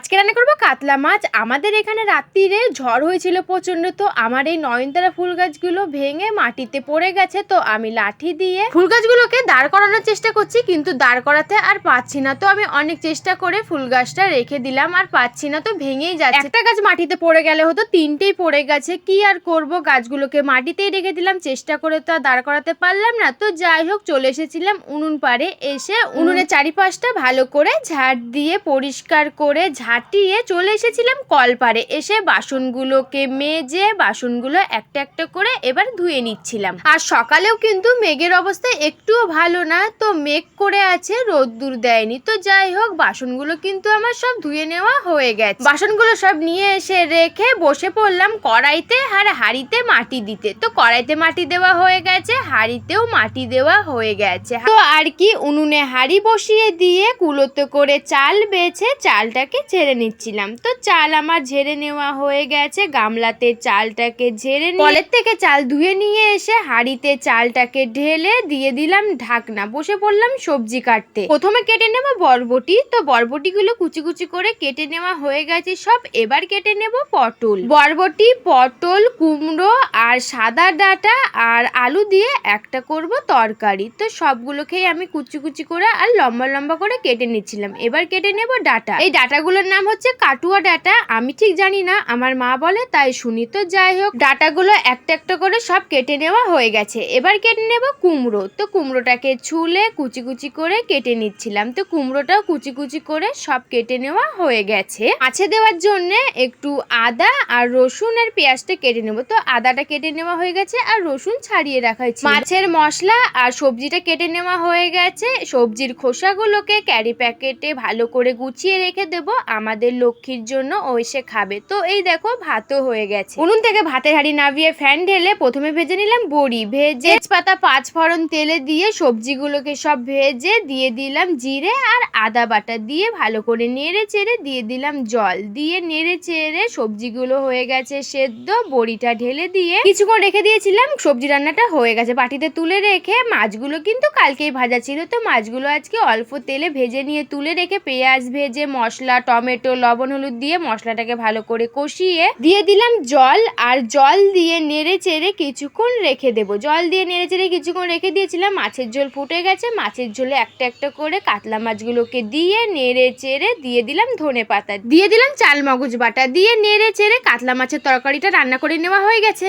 আজকে রান্না করবো কাতলা মাছ। আমাদের এখানে রাত্রিরে ঝড় হয়েছিল প্রচন্ড, তো আমার এই নয়নতারা ফুল গাছগুলো ভেঙে মাটিতে পড়ে গেছে। তো আমি লাঠি দিয়ে ফুল গাছগুলোকে দাঁড় করানোর চেষ্টা করছি, কিন্তু দাঁড় করাতে আর পাচ্ছি না। তো আমি অনেক চেষ্টা করে ফুল গাছটা রেখে দিলাম, আর পাচ্ছি না, তো ভেঙেই যাচ্ছে। একটা গাছ মাটিতে পড়ে গেলে হতো, তিনটেই পড়ে গেছে। কি আর করব, গাছগুলোকে মাটিতেই রেখে দিলাম। চেষ্টা করে তো আর দাঁড় করাতে পারলাম না। তো যাই হোক, চলে এসেছিলাম উনুন পাড়ে। এসে উনুনের চারিপাশটা ভালো করে ঝাড় দিয়ে পরিষ্কার করে ঝাঁটিয়ে চলে এসেছিলাম কলপাড়ে। এসে বাসনগুলোকে মেজে বাসনগুলো একটা একটা করে এবার ধুয়ে নিচ্ছিলাম। আর সকালেও কিন্তু মেঘের অবস্থা একটুও ভালো না, তো মেঘ করে আছে, রোদ্দুর দেয়নি। তো যাই হোক, বাসনগুলো কিন্তু আমার সব ধুয়ে নেওয়া হয়ে গেছে। বাসনগুলো সব নিয়ে এসে রেখে বসে পড়লাম কড়াইতে আর হাঁড়িতে মাটি দিতে। তো কড়াইতে মাটি দেওয়া হয়ে গেছে, হাঁড়িতেও মাটি দেওয়া হয়ে গেছে। তো আর কি, উনুনে হাঁড়ি বসিয়ে দিয়ে কুলোতে করে চাল বেছে চালটাকে ঝেড়ে নিচ্ছিলাম। তো চাল আমার ঝেড়ে নেওয়া হয়ে গেছে। গামলাতে চালটাকে ঝেড়ে কলের থেকে চাল ধুয়ে নিয়ে এসে হাঁড়িতে চালটাকে ঢেলে দিয়ে দিলাম ঢাকনা। বসে পড়লাম সবজি কাটতে। প্রথমে কেটে নেব বরবটি। তো বরবটিগুলো কুচি কুচি করে কেটে নেওয়া হয়ে গেছে সব। এবার কেটে নেব পটল। বরবটি, পটল, কুমড়ো আর সাদা ডাঁটা আর আলু দিয়ে একটা করব তরকারি। তো সবগুলোকেই আমি কুচি কুচি করে আর লম্বা লম্বা করে কেটে নিচ্ছিলাম। এবার কেটে নেব ডাঁটা। এই ডাঁটাগুলোর নাম হচ্ছে কাটুয়া ডাঁটা। আমি ঠিক জানি না, আমার মা বলে তাই শুনি। তো যাই হোক, ডাঁটাগুলো একটা একটা করে সব কেটে নেওয়া হয়ে গেছে। এবার কেটে নেব কুমড়ো। তো কুমড়োটাকে ছুলে কুচি কুচি করে কেটে নিচ্ছিলাম। তো কুমড়োটাও কুচি কুচি করে সব কেটে নেওয়া হয়ে গেছে। মাছে দেওয়ার জন্য একটু আদা আর রসুন আর পেঁয়াজটা কেটে নেব। তো আদাটা কেটে নেওয়া হয়ে গেছে আর রসুন ছাড়িয়ে রাখা হয়েছে। মাছের মশলা আর সবজিটা কেটে নেওয়া হয়ে গেছে। সবজির খোসাগুলোকে ক্যারি প্যাকেটে ভালো করে গুছিয়ে রেখে দেব, আমাদের লক্ষ্মীর জন্য ও এসে খাবে। তো এই দেখো, ভাতও হয়ে গেছে। উনুন থেকে ভাতের হাঁড়ি নামিয়ে ফ্যান ঢেলে প্রথমে ভেজে নিলাম বড়ি। ভেজে তেজপাতা, পাঁচ ফোড়ন তেলে দিয়ে সবজিগুলোকে সব ভেজে দিয়ে দিলাম জিরে আর আদা বাটা দিয়ে ভালো করে নেড়ে চেড়ে দিয়ে দিলাম জল দিয়ে নেড়ে চেড়ে সবজিগুলো হয়ে গেছে সেদ্ধ। বড়িটা ঢেলে দিয়ে কিছুক্ষণ রেখে দিয়েছিলাম। সবজি রান্নাটা হয়ে গেছে। বাটিতে তুলে রেখে, মাছগুলো কিন্তু কালকেই ভাজা ছিল, তো মাছগুলো আজকে অল্প তেলে ভেজে নিয়ে তুলে রেখে পেঁয়াজ ভেজে মশলা, টমেটো, লবণ, হলুদ দিয়ে মশলাটাকে ভালো করে কষিয়ে দিয়ে দিলাম জল। আর জল দিয়ে নেড়ে চেড়ে কিছুক্ষণ রেখে দেবো। জল দিয়ে নেড়ে চেড়ে কিছুক্ষণ রেখে দিয়েছিলাম। মাছের ঝোল ফুটে গেছে। মাছের ঝোলে একটা একটা করে কাতলা মাছগুলোকে দিয়ে নেড়ে চেড়ে দিয়ে দিলাম ধনে পাতা, দিয়ে দিলাম চাল মগজ বাটা, দিয়ে নেড়ে চেড়ে কাতলা মাছের তরকারিটা রান্না করে নেওয়া হয়ে গেছে।